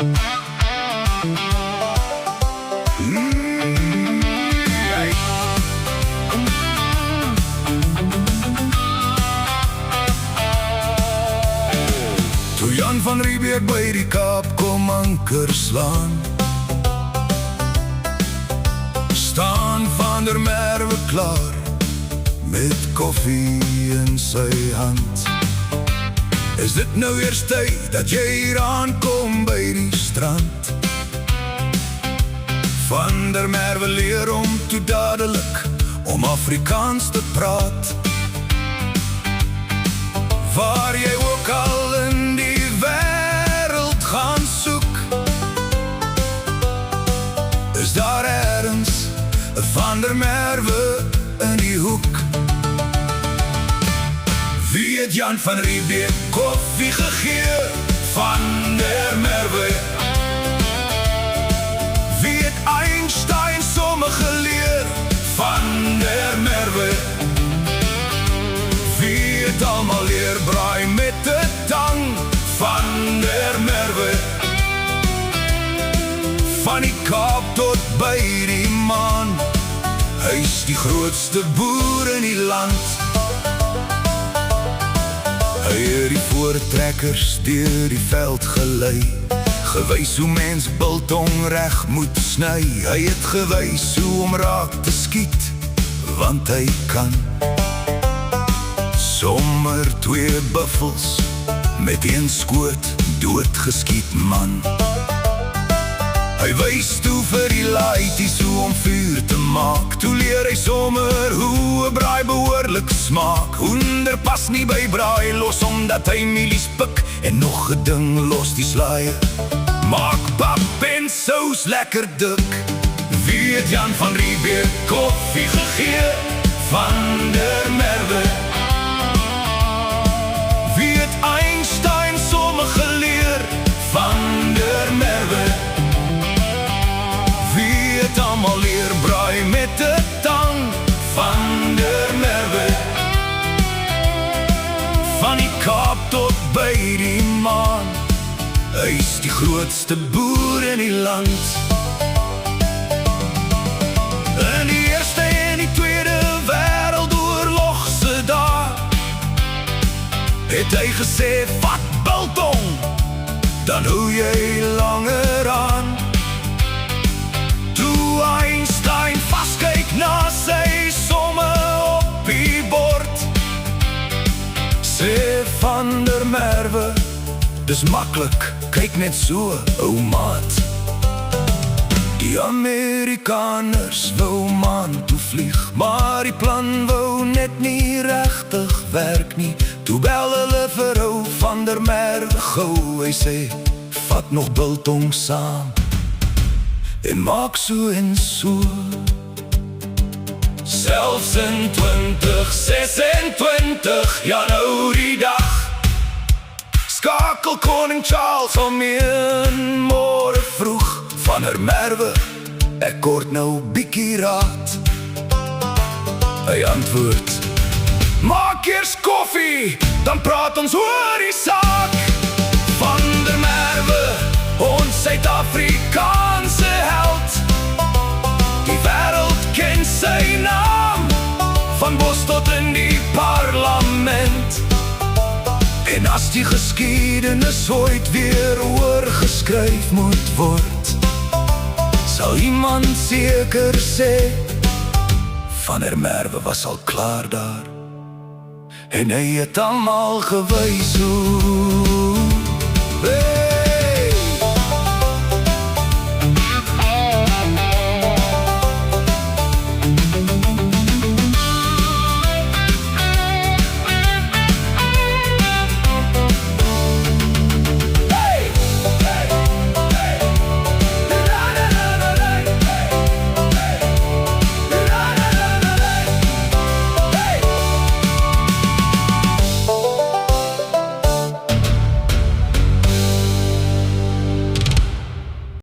Toe Jan van Riebeeck by die Kaap kom anker slaan, staan Van der Merwe klaar met koffie in sy hand. Is dit nou eers tyd dat jy hier aankom by die strand? Van der Merwe leer om toe dadelik om Afrikaans te praat. Waar jy ook al in die wêreld gaan soek, is daar ergens 'n Van der Merwe in die hoek. Wie het Jan van Riebeeck koffie gegee? Van der Merwe. Wie het Einstein somme geleer? Van der Merwe. Wie het almal leer braai met 'n tang? Van der Merwe. Van die Kaap tot by die maan, hy's die grootste boer in die land. Hy het die voortrekkers deur die veld gelei, gewys hoe mens biltong reg moet sny. Hy het gewys hoe om raak te skiet, want hy kan sommer 2 buffels met 1 skoot doodgeskiet, man. Hy wys toe vir die laities hoe om vuur te maak. Toe leer hy sommer hoe 'n braai behoorlik smaak. Hoender pas nie by braai los, omdat hy mielies pik en nog 'n ding los, die slaaier maak pap en sous lekker dik. Wie het Jan van Riebeeck koffie gegee? Van der Merwe. Wie het Einstein somme geleer? Van der Merwe. Wie het almal leer braai met 'n tang? Van der Merwe. Van die Kaap tot by die maan, hy's die grootste boer in die land. In die Eerste en die Tweede Wêreldoorlog se dae het hy gesê, vat biltong, dan hou jy langer aan. Toe Einstein vaskyk na sy somme op die bord, sê Van der Merwe, dis maklik, kyk net so, ou maat. Die Amerikaners wou maan toe vlieg, maar die plan wou net nie regtig werk nie. Toe bel hulle vir ou Van der Merwe gou, hy sê, vat nog biltong saam en maak so en so. Selfs in 2026, ja nou die dag, skakel koning Charles om in môre vroeg. Van der Merwe, ek kort nou bietjie raad. Hy antwoord, maak eers koffie, dan praat ons oor die saak. Van der Merwe, ons Suid-Afrikaanse held, die wêreld ken sy naam, van Bos tot in die parlement. En as die geskiedenis ooit weer oorgeskryf moet word, sal iemand seker sê, Van der Merwe was al klaar daar, en hy het almal gewys hoe